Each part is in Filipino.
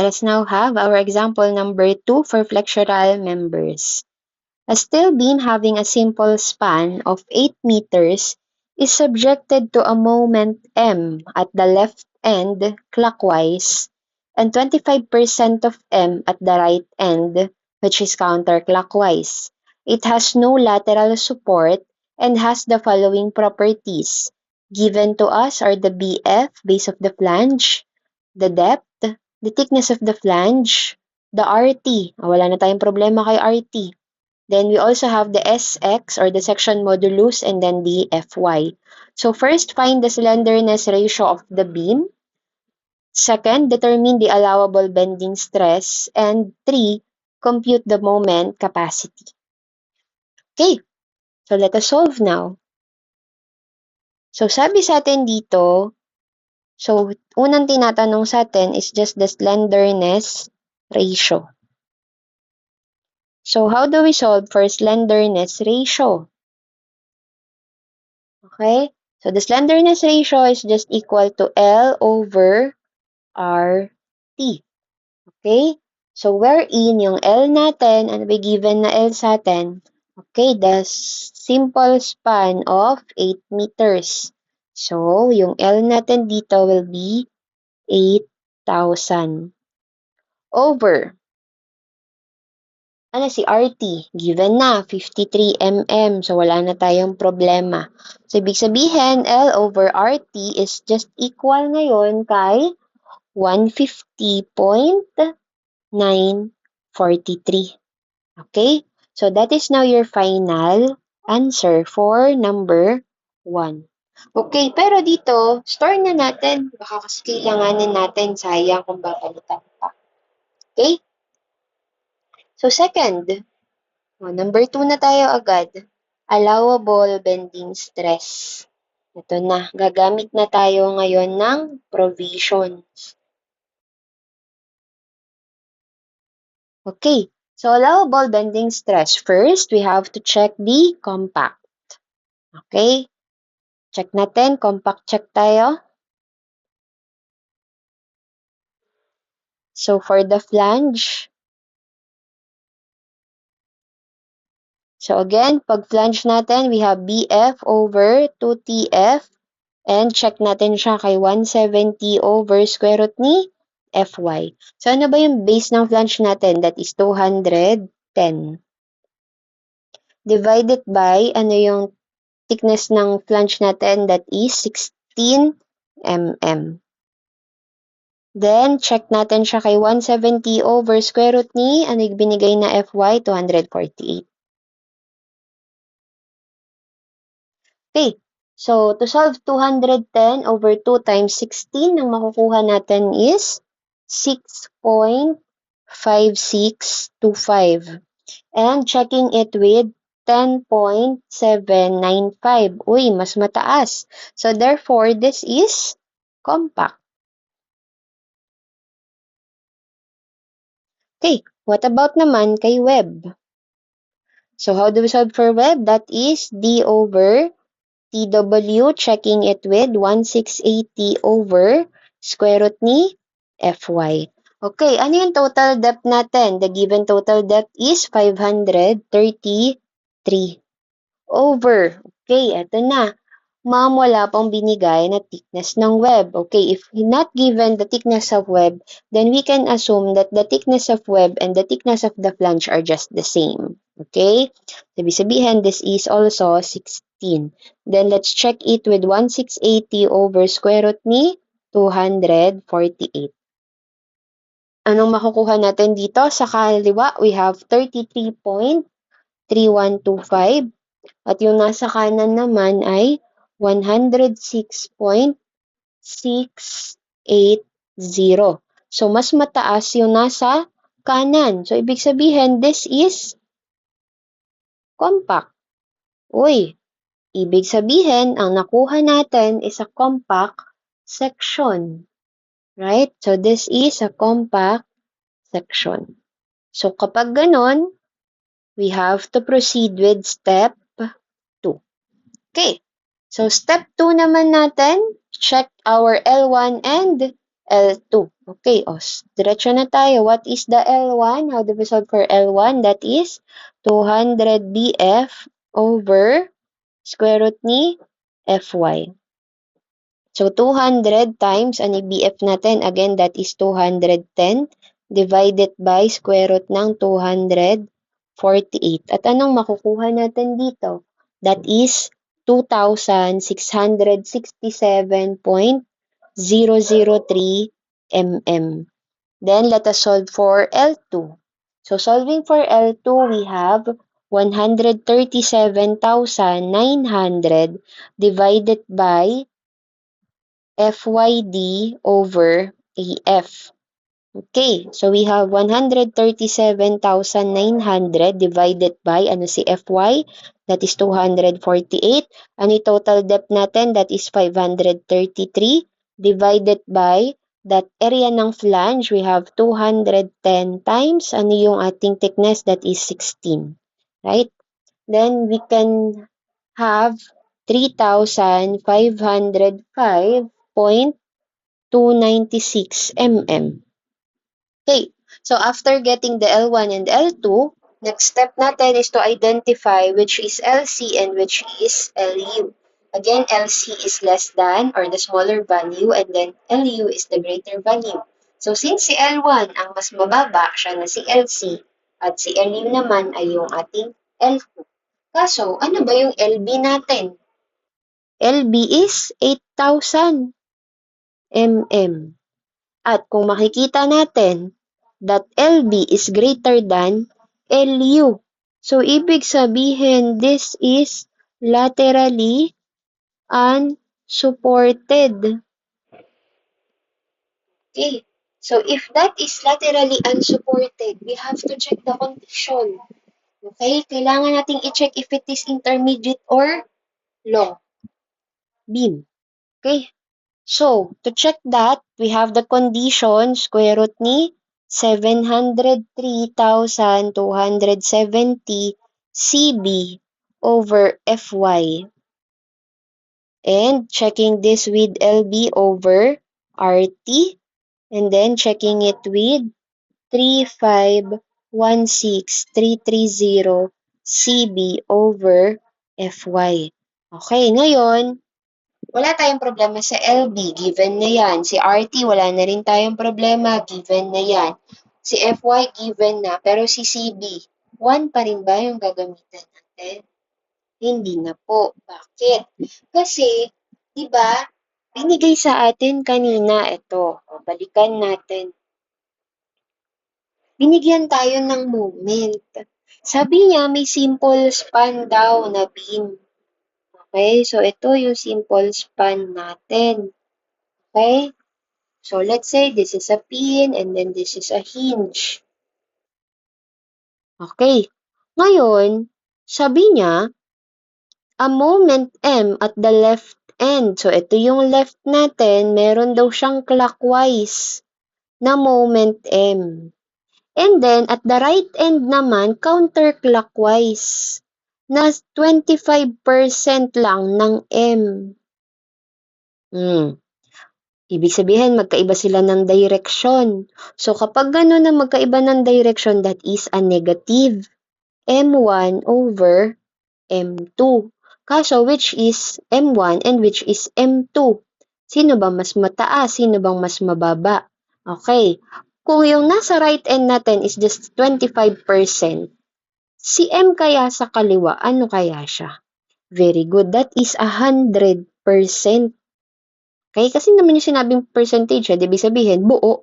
Let us now have our example number 2 for flexural members. A steel beam having a simple span of 8 meters is subjected to a moment m at the left end clockwise and 25% of m at the right end, which is counterclockwise. It has no lateral support and has the following properties. Given to us are the BF, base of the flange, the depth, the thickness of the flange, the RT. Wala na tayong problema kay RT. Then we also have the SX or the section modulus and then the FY. So first, find the slenderness ratio of the beam. Second, determine the allowable bending stress. And 3, compute the moment capacity. Okay, so let us solve now. So sabi sa atin dito, so unang tinatanong sa atin is just the slenderness ratio. So how do we solve for slenderness ratio? Okay, so the slenderness ratio is just equal to L over RT. Okay, so wherein yung L natin, ano ba given na L sa atin? Okay, the simple span of 8 meters. So, yung L natin dito will be 8,000 over, ano si RT? Given na, 53 mm. So, wala na tayong problema. So, ibig sabihin, L over RT is just equal ngayon kay 150.943. Okay? So, that is now your final answer for number 1. Okay, pero dito, store na natin. Baka kasi kailanganin natin, sayang kung babalikan pa. Okay? So, second, number 2 na tayo agad. Allowable bending stress. Ito na, gagamit na tayo ngayon ng provisions. Okay, so allowable bending stress. First, we have to check the compact. Okay, check natin, compact check tayo. So for the flange, so again, pag flange natin, we have BF over 2TF and check natin siya kay 170 over square root ni FY. So ano ba yung base ng flange natin? That is 210. Divided by, ano yung thickness ng flange natin? That is 16 mm. Then, check natin siya kay 170 over square root ni, ano yung binigay na FY? 248. Okay, so to solve 210 over 2 times 16, ang makukuha natin is 6.5625. And checking it with 10.795. Uy, mas mataas. So therefore, this is compact. Okay, what about naman kay web? So how do we solve for web? That is D over TW, checking it with 1680 over square root ni FY. Okay, ano yung total depth natin? The given total depth is 533 over. Okay, eto na. Ma'am, wala pong binigay na thickness ng web. Okay, if not given the thickness of web, then we can assume that the thickness of web and the thickness of the flange are just the same. Okay? Sabi sabihin, this is also 16. Then let's check it with 1680 over square root ni 248. Anong makukuha natin dito? Sa kaliwa, we have 33.3125. At yung nasa kanan naman ay 106.680. So, mas mataas yung nasa kanan. So, ibig sabihin, this is compact. Uy, ibig sabihin, ang nakuha natin is a compact section. Right? So, this is a compact section. So, kapag ganon, we have to proceed with step 2. Okay. So, step 2 naman natin, check our L1 and L2. Okay, diretso na tayo. What is the L1? How do we solve for L1? That is 200 BF over square root ni Fy. So, 200 times, ano BF natin? Again, that is 210 divided by square root ng 248. At anong makukuha natin dito? That is 2,667.003 mm. Then, let us solve for L2. So, solving for L2, we have 137,900 divided by FYD over AF. Okay, so we have 137,900 divided by, ano si FY? That is 248. Ano yung total depth natin? That is 533 divided by that area ng flange, we have 210 times, ano yung ating thickness? That is 16. Right? Then we can have 3,505.296 mm. Okay, so after getting the L1 and L2, next step natin is to identify which is LC and which is LU. Again, LC is less than or the smaller value and then LU is the greater value. So since si L1 ang mas mababa, siya na si LC at si LU naman ay yung ating L2. Kaso, ano ba yung LB natin? LB is 8,000 mm. At kung makikita natin that LB is greater than LU. So, ibig sabihin, this is laterally unsupported. Okay. So, if that is laterally unsupported, we have to check the condition. Okay? Kailangan nating i-check if it is intermediate or long beam. Okay? So, to check that, we have the condition, square root ni 703,270 CB over Fy. And checking this with LB over RT. And then checking it with 3516330 CB over Fy. Okay, ngayon, wala tayong problema sa LB, given na yan. Si RT, wala na rin tayong problema, given na yan. Si FY, given na. Pero si CB, 1 pa rin ba yung gagamitan natin? Hindi na po. Bakit? Kasi, di ba, binigay sa atin kanina, ito, balikan natin. Binigyan tayo ng moment. Sabi niya, may simple span daw na beam. Okay, so ito yung simple span natin. Okay? So, let's say this is a pin and then this is a hinge. Okay. Ngayon, sabi niya, a moment M at the left end. So, ito yung left natin. Meron daw siyang clockwise na moment M. And then, at the right end naman, counterclockwise na 25% lang ng M. Ibig sabihin, magkaiba sila ng direction. So, kapag gano'n na magkaiba ng direction, that is a negative M1 over M2. Kaso, which is M1 and which is M2? Sino ba mas mataas? Sino bang mas mababa? Okay. Kung yung nasa right end natin is just 25%, si M kaya sa kaliwa, ano kaya siya? Very good. That is 100%. Okay? Kasi naman yung sinabing percentage, ibig sabihin, buo.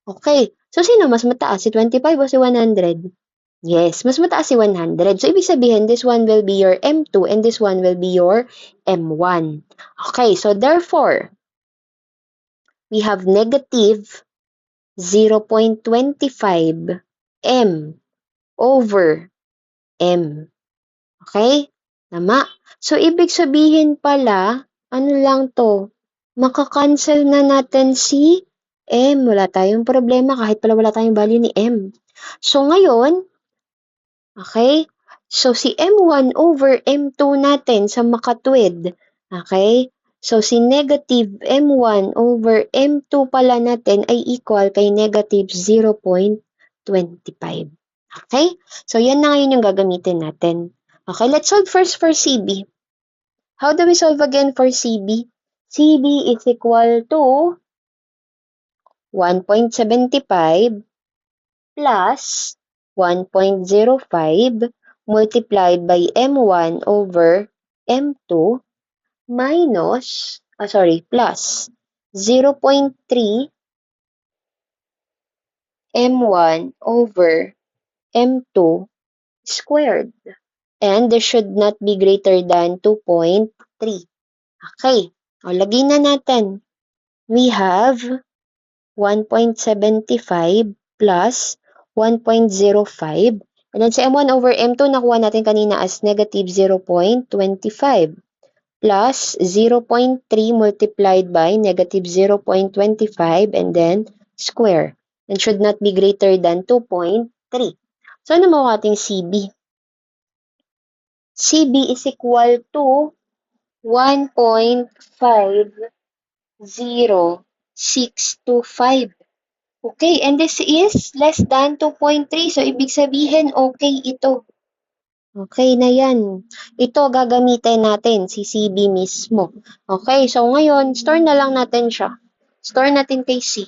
Okay. So, sino mas mataas? Si 25 o si 100? Yes, mas mataas si 100. So, ibig sabihin, this one will be your M2 and this one will be your M1. Okay. So, therefore, we have negative 0.25 M over M. Okay? Tama. So, ibig sabihin pala, ano lang to? Makakancel na natin si M. Wala tayong problema kahit pala wala tayong value ni M. So, ngayon, okay? So, si M1 over M2 natin sa makatwid, okay? So, si negative M1 over M2 pala natin ay equal kay negative 0.25. Okay? So, yan na ngayon yung gagamitin natin. Okay, let's solve first for CB. How do we solve again for CB? CB is equal to 1.75 plus 1.05 multiplied by M1 over M2 minus, plus 0.3 M1 over M2 squared. And this should not be greater than 2.3. Okay, o lagay na natin. We have 1.75 plus 1.05. And then sa M1 over M2, nakuha natin kanina as negative 0.25 plus 0.3 multiplied by negative 0.25 and then square. And should not be greater than 2.3. So, ano mo ating CB? CB is equal to 1.5065. Okay, and this is less than 2.3. So, ibig sabihin, okay ito. Okay na yan. Ito gagamitin natin, si CB mismo. Okay, so ngayon, store na lang natin siya. Store natin kay C.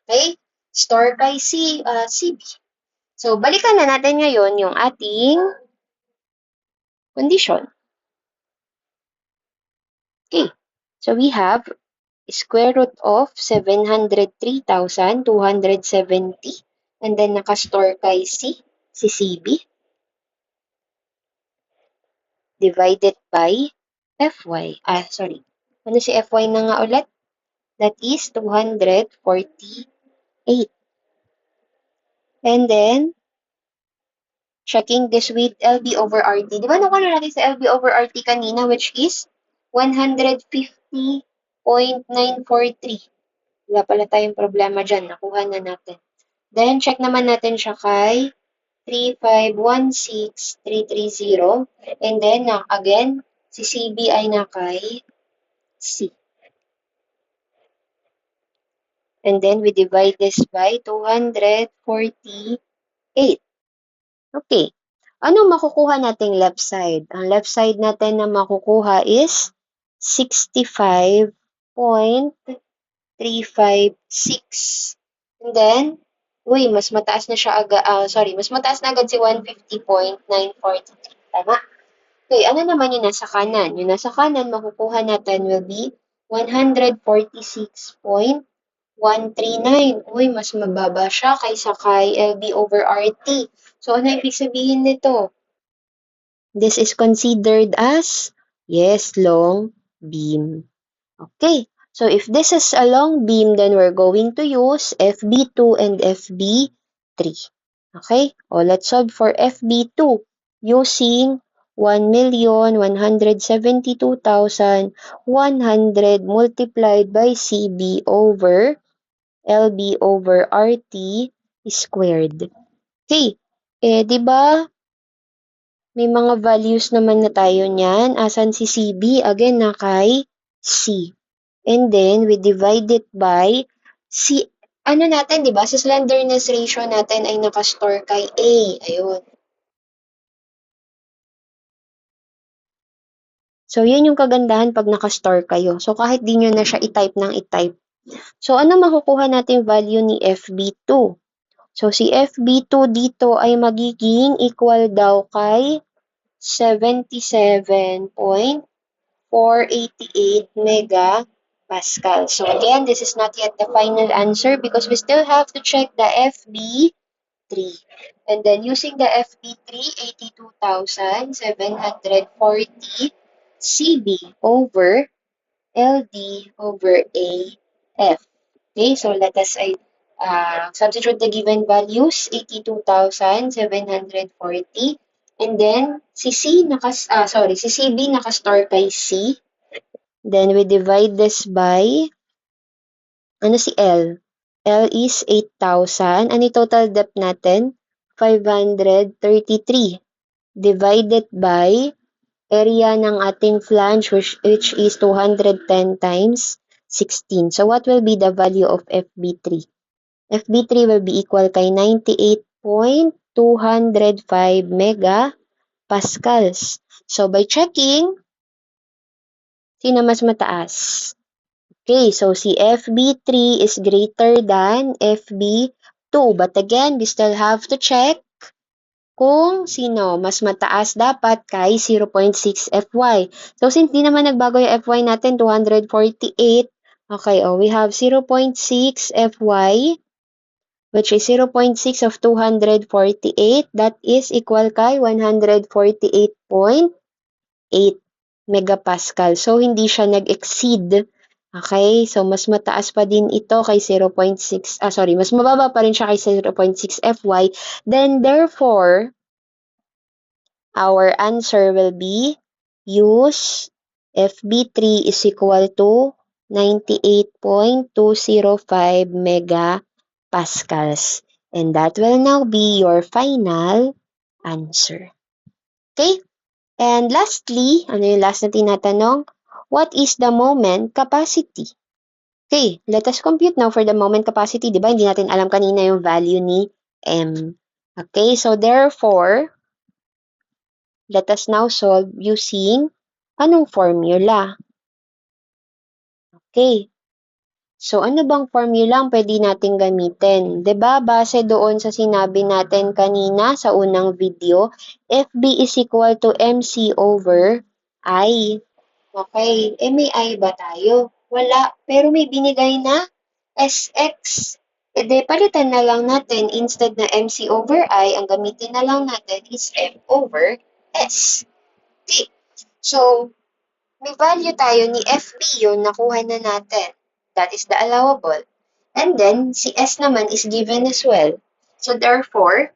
Okay? Store kay CB. So, balikan na natin ngayon yung ating condition. Okay, so we have square root of 703,270 and then nakastore kay C, si CB, divided by FY. Ano si FY na nga ulit? That is 248. And then, checking this with LB over RT. Di ba nakuha natin sa LB over RT kanina, which is 150.943. Wala pala tayong problema dyan. Nakuha na natin. Then, check naman natin siya kay 3516330. And then, again, si CB ay na kay C. And then, we divide this by 248. Okay. Anong makukuha nating left side? Ang left side natin na makukuha is 65.356. And then, mas mataas na siya mas mataas na agad si 150.943. Tama? Okay, ano naman yung nasa kanan? Yung nasa kanan, makukuha natin will be 146.139. Mas mababa siya kaysa kay LB over RT. So, ano ibig sabihin nito? This is considered as, yes, long beam. Okay, so if this is a long beam, then we're going to use FB2 and FB3. Okay, let's solve for FB2 using 1,172,100 multiplied by CB over LB over RT squared. Okay, di ba may mga values naman na tayo niyan. Asan si CB? Again, na kay C. And then, we divide it by C. Ano natin, di ba? Sa slenderness ratio natin ay nakastore kay A. Ayun. So, yun yung kagandahan pag nakastore kayo. So, kahit di nyo na siya i-type ng i-type. So, ano makukuha nating value ni FB2? So, si FB2 dito ay magiging equal daw kay 77.488 megapascal. So, again, this is not yet the final answer because we still have to check the FB3. And then, using the FB3, 82,740 CB over LD over AF. Okay, so let us substitute the given values, 82,740. And then, si CB nakastore kay C. Then, we divide this by, si L? L is 8,000. Ano yung total debt natin? 533. Divided by area ng ating flange which is 210 times 16. So what will be the value of FB3? FB3 will be equal kay 98.205 megapascals. So by checking, sino mas mataas? Okay, so si FB3 is greater than FB2. But again, we still have to check kung sino mas mataas dapat kay 0.6 Fy. So since di naman nagbago yung Fy natin, 248, okay, we have 0.6 Fy, which is 0.6 of 248. That is equal kay 148.8 megapascal. So hindi siya nag-exceed. Okay, so mas mataas pa din ito kay 0.6, mas mababa pa rin siya kay 0.6 Fy. Then therefore, our answer will be use FB3 is equal to 98.205 megapascals. And that will now be your final answer. Okay? And lastly, ano yung last na tinatanong? What is the moment capacity? Okay, let us compute now for the moment capacity. Diba, hindi natin alam kanina yung value ni M. Okay, so therefore, let us now solve using anong formula? Okay. So, ano bang formula ang pwede natin gamitin? 'Di ba base doon sa sinabi natin kanina sa unang video, FB is equal to MC over I. Okay. May I ba tayo? Wala. Pero may binigay na SX. Palitan na lang natin. Instead na MC over I, ang gamitin na lang natin is M over S. Okay. So, may value tayo ni FB yun, nakuha na natin. That is the allowable. And then, si S naman is given as well. So, therefore,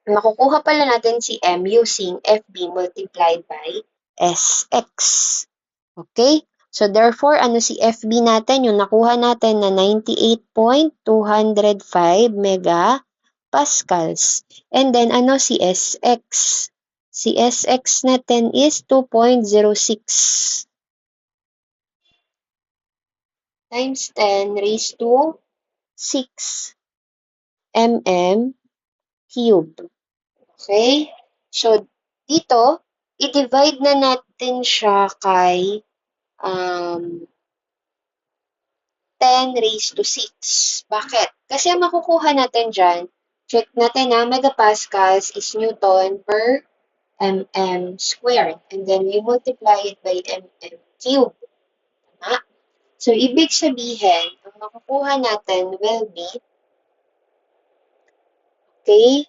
makukuha pala natin si M using FB multiplied by SX. Okay? So, therefore, ano si FB natin? Yung nakuha natin na 98.205 megapascals. And then, ano si SX? Si SX natin is 2.06 times 10 raised to 6 mm cube. Okay? So, dito, i-divide na natin siya kay 10 raised to 6. Bakit? Kasi ang makukuha natin dyan, check natin na megapascals is Newton per mm squared. And then we multiply it by mm cube. Tama? So, ibig sabihin, ang makukuha natin will be, okay,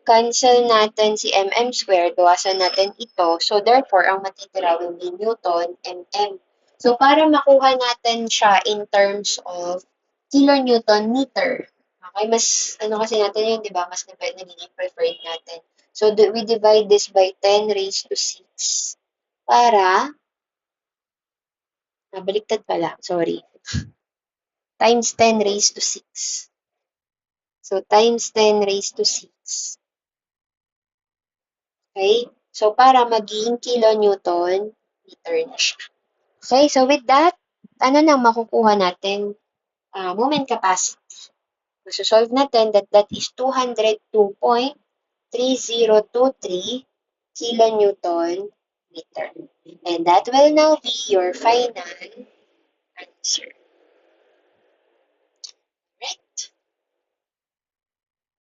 cancel natin si mm squared, bawasan natin ito. So, therefore, ang matitira will be Newton mm. So, para makuha natin siya in terms of kilonewton meter. Okay, mas, kasi natin yun, di ba? Mas nagiging preferred natin. So, we divide this by 10 raised to 6 para, baliktad pala, sorry. Times 10 raised to 6. So, times 10 raised to 6. Okay? So, para maging kilonewton meter na siya. Okay? So, with that, ano nang makukuha natin? Moment capacity. Masosolve natin that is 202.3023 kilonewton meter. And that will now be your final answer.